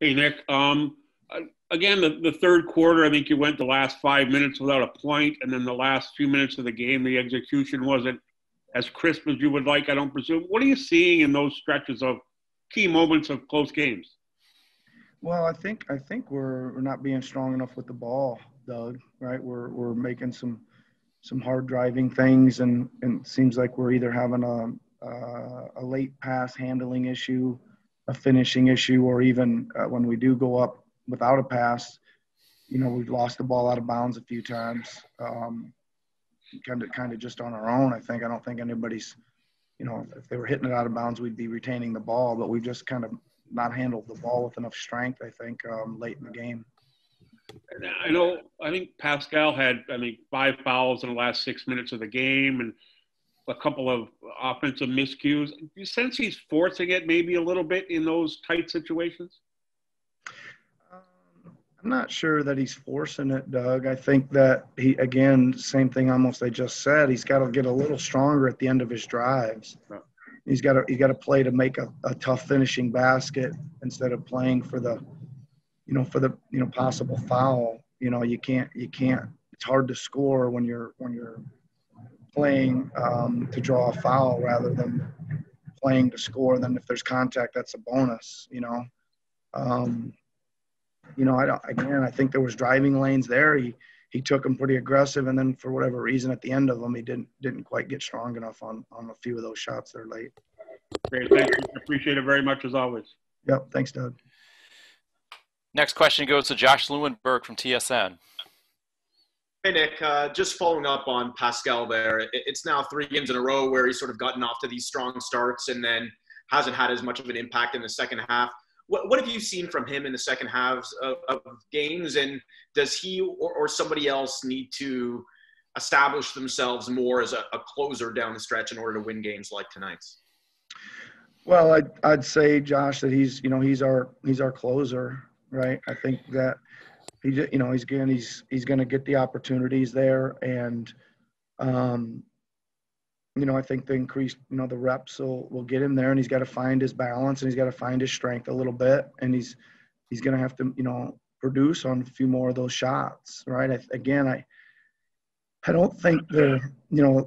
Hey, Nick. Again, the third quarter, I think you went the last 5 minutes without a point, and then the last few minutes of the game, the execution wasn't as crisp as you would like, I don't presume. What are you seeing in those stretches of key moments of close games? Well, I think we're not being strong enough with the ball, Doug. Right? We're making some hard driving things, and it seems like we're either having a late pass handling issue, a finishing issue, or even when we do go up without a pass, we've lost the ball out of bounds a few times. Kind of just on our own. I don't think anybody's, if they were hitting it out of bounds, we'd be retaining the ball, but we've just kind of not handled the ball with enough strength, I think, late in the game. I think Pascal had, 5 fouls in the last 6 minutes of the game and a couple of offensive miscues. Do you sense he's forcing it maybe a little bit in those tight situations? I'm not sure that he's forcing it, Doug. I think that again, same thing almost I just said, he's got to get a little stronger at the end of his drives. He's got to play to make a tough finishing basket instead of playing for the possible foul. You can't, it's hard to score when you're playing to draw a foul rather than playing to score. Then if there's contact, that's a bonus, I think there was driving lanes there. He took them pretty aggressive, and then for whatever reason at the end of them, he didn't quite get strong enough on a few of those shots that are late. Great, thank you. Appreciate it very much as always. Yep, thanks, Doug. Next question goes to Josh Lewinberg from TSN. Hey, Nick, just following up on Pascal there. It's now 3 games in a row where he's sort of gotten off to these strong starts and then hasn't had as much of an impact in the second half. What have you seen from him in the second halves of games, and does he or somebody else need to establish themselves more as a closer down the stretch in order to win games like tonight's? Well, I'd say, Josh, that he's our closer, right? I think that he's going to get the opportunities there, and I think the increased, the reps will get him there, and he's got to find his balance, and he's got to find his strength a little bit, and he's going to have to, produce on a few more of those shots, right? I don't think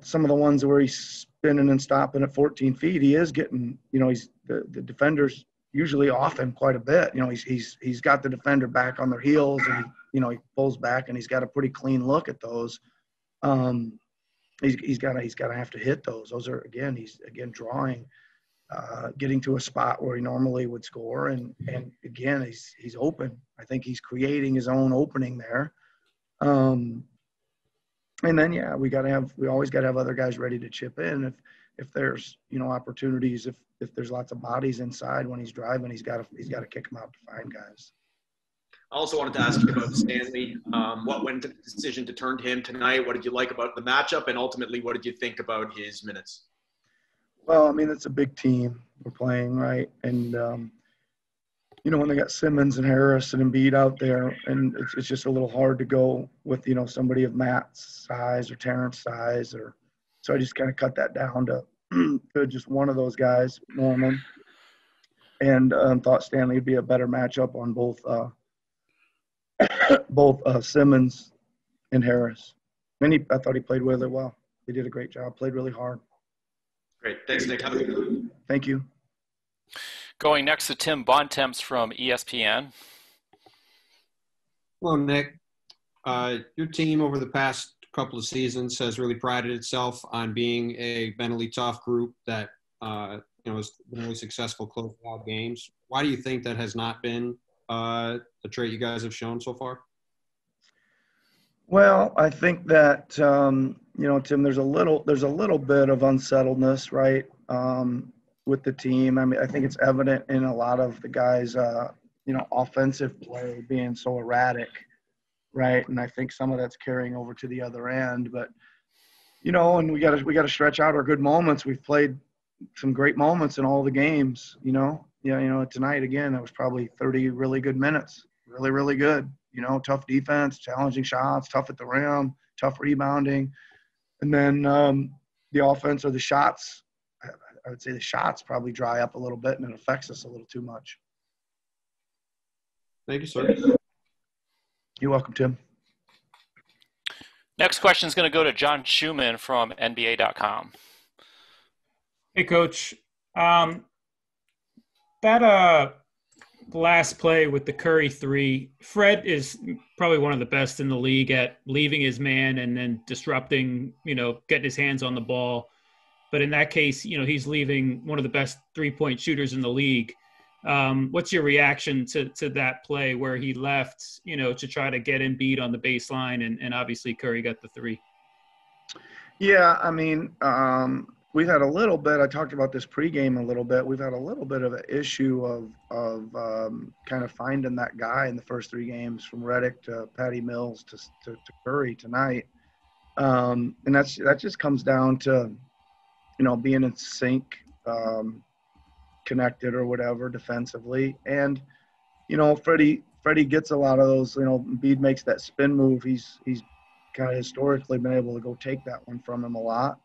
some of the ones where he's spinning and stopping at 14 feet, he is getting, he's the defenders usually off him quite a bit. He's got the defender back on their heels, and he pulls back, and he's got a pretty clean look at those. He's got to have to hit those. Those are he's drawing, getting to a spot where he normally would score, and again he's open. I think he's creating his own opening there. And then we always got to have other guys ready to chip in if there's opportunities, if there's lots of bodies inside when he's driving, he's got to kick them out to find guys. I also wanted to ask you about Stanley. What went into the decision to turn to him tonight? What did you like about the matchup? And ultimately, what did you think about his minutes? Well, it's a big team we're playing, right? And, when they got Simmons and Harris and Embiid out there, and it's just a little hard to go with, somebody of Matt's size or Terrence's size. So I just kind of cut that down to just one of those guys, Norman, and thought Stanley would be a better matchup on both Simmons and Harris. And I thought he played really well. He did a great job, played really hard. Great. Thanks, Nick. Have a good one. Thank you. Going next to Tim Bontemps from ESPN. Hello, Nick. Your team over the past couple of seasons has really prided itself on being a mentally tough group that has been really successful closing out games. Why do you think that has not been the trait you guys have shown so far? Well, I think that Tim, there's a little bit of unsettledness, right, with the team. I think it's evident in a lot of the guys, offensive play being so erratic, right? And I think some of that's carrying over to the other end. But and we got to stretch out our good moments. We've played some great moments in all the games. Tonight again, it was probably 30 really good minutes, really, really good. Tough defense, challenging shots, tough at the rim, tough rebounding. And then the offense or the shots, I would say the shots probably dry up a little bit, and it affects us a little too much. Thank you, sir. You're welcome, Tim. Next question is going to go to John Schumann from NBA.com. Hey, Coach. That last play with the Curry three, Fred is probably one of the best in the league at leaving his man and then disrupting, getting his hands on the ball. But in that case, he's leaving one of the best three-point shooters in the league. What's your reaction to that play where he left, to try to get Embiid on the baseline and obviously Curry got the three? Yeah, I mean, we've had a little bit. I talked about this pregame a little bit. We've had a little bit of an issue of kind of finding that guy in the first three games, from Redick to Patty Mills to Curry tonight, and that just comes down to being in sync, connected or whatever defensively, and Freddie gets a lot of those. Embiid makes that spin move. He's kind of historically been able to go take that one from him a lot.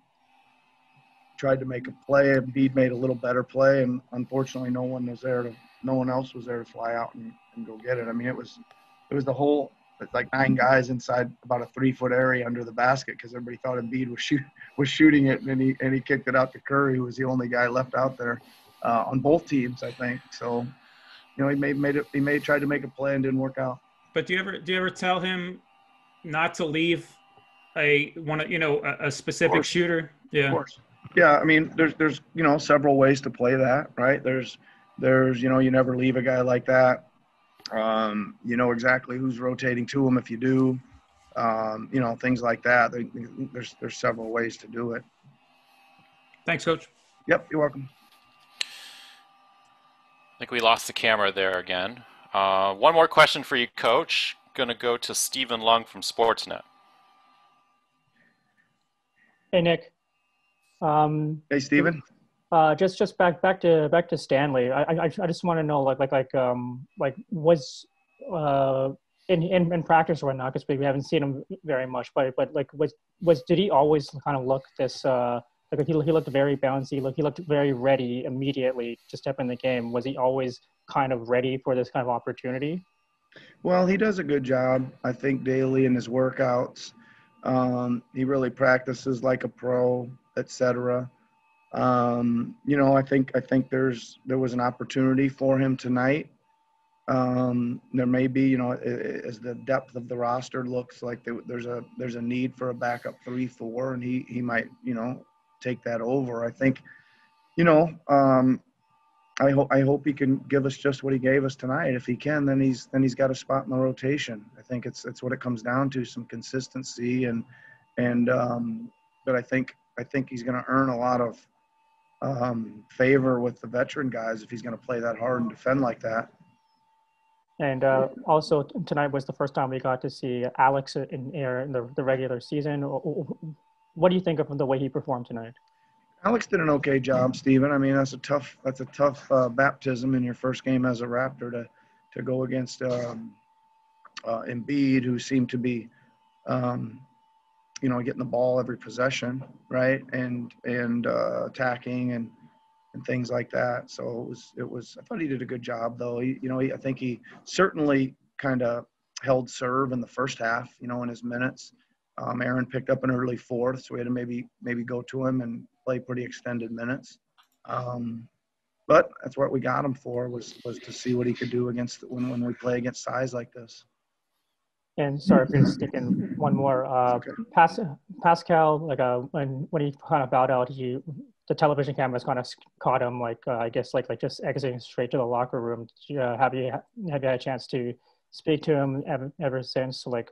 Tried to make a play. Embiid made a little better play, and unfortunately, no one else was there to fly out and go get it. I mean, it was the whole. It's like 9 guys inside about a 3-foot area under the basket because everybody thought Embiid was shooting it, and he kicked it out to Curry, who was the only guy left out there on both teams, I think. So, he tried to make a play and didn't work out. But do you ever tell him not to leave a specific shooter? Yeah. Of course. Yeah, I mean, there's several ways to play that, right? There's you never leave a guy like that. You know exactly who's rotating to him if you do. Things like that. There's several ways to do it. Thanks, Coach. Yep, you're welcome. I think we lost the camera there again. One more question for you, Coach. Going to go to Stephen Lung from Sportsnet. Hey, Nick. Hey, Stephen. Just back to Stanley. I just want to know was in practice or whatnot, because we haven't seen him very much. But did he always kind of look this? He looked very bouncy. He looked very ready immediately to step in the game. Was he always kind of ready for this kind of opportunity? Well, he does a good job, I think, daily in his workouts. He really practices like a pro, etc. I think there was an opportunity for him tonight. There may be, as the depth of the roster looks like there's a need for a backup 3-4, and he might, take that over. I think, I hope he can give us just what he gave us tonight. If he can, then he's got a spot in the rotation. I think it's what it comes down to, some consistency but I think he's going to earn a lot of favor with the veteran guys if he's going to play that hard and defend like that. And also tonight was the first time we got to see Alex in the regular season. What do you think of the way he performed tonight? Alex did an okay job, Steven. I mean, that's a tough baptism in your first game as a Raptor to go against Embiid, who seemed to be getting the ball every possession, right, and attacking and things like that. So it was. I thought he did a good job, though. I think he certainly kind of held serve in the first half. In his minutes, Aaron picked up an early fourth, so we had to maybe go to him and play pretty extended minutes. But that's what we got him for, was to see what he could do against when we play against size like this. And sorry if you're sticking one more. Okay. Pascal, when he kind of bowed out, the television cameras kind of caught him, I guess just exiting straight to the locker room. Have you had a chance to speak to him ever since, to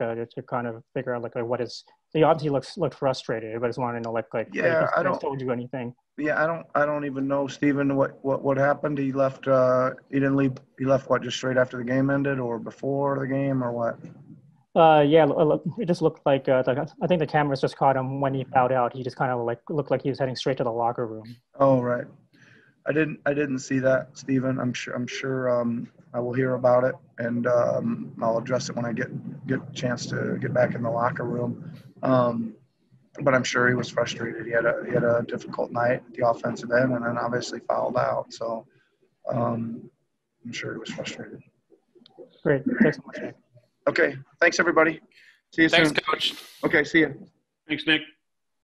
kind of figure out what is? He obviously looked frustrated, but I just wanted to know yeah, I don't told you anything. Yeah, I don't even know, Stephen, what happened. He left. He didn't leave. He left just straight after the game ended, or before the game, or what? Yeah, it just looked like I think the cameras just caught him when he bowed out. He just kind of looked like he was heading straight to the locker room. Oh, right. I didn't see that, Stephen. I'm sure I will hear about it, and I'll address it when I get a chance to get back in the locker room. But I'm sure he was frustrated. He had a difficult night at the offensive end, and then obviously fouled out. So I'm sure he was frustrated. Great. Thanks so much, Nick. Okay. Thanks, everybody. See you Thanks, soon. Coach. Okay. See you. Thanks, Nick.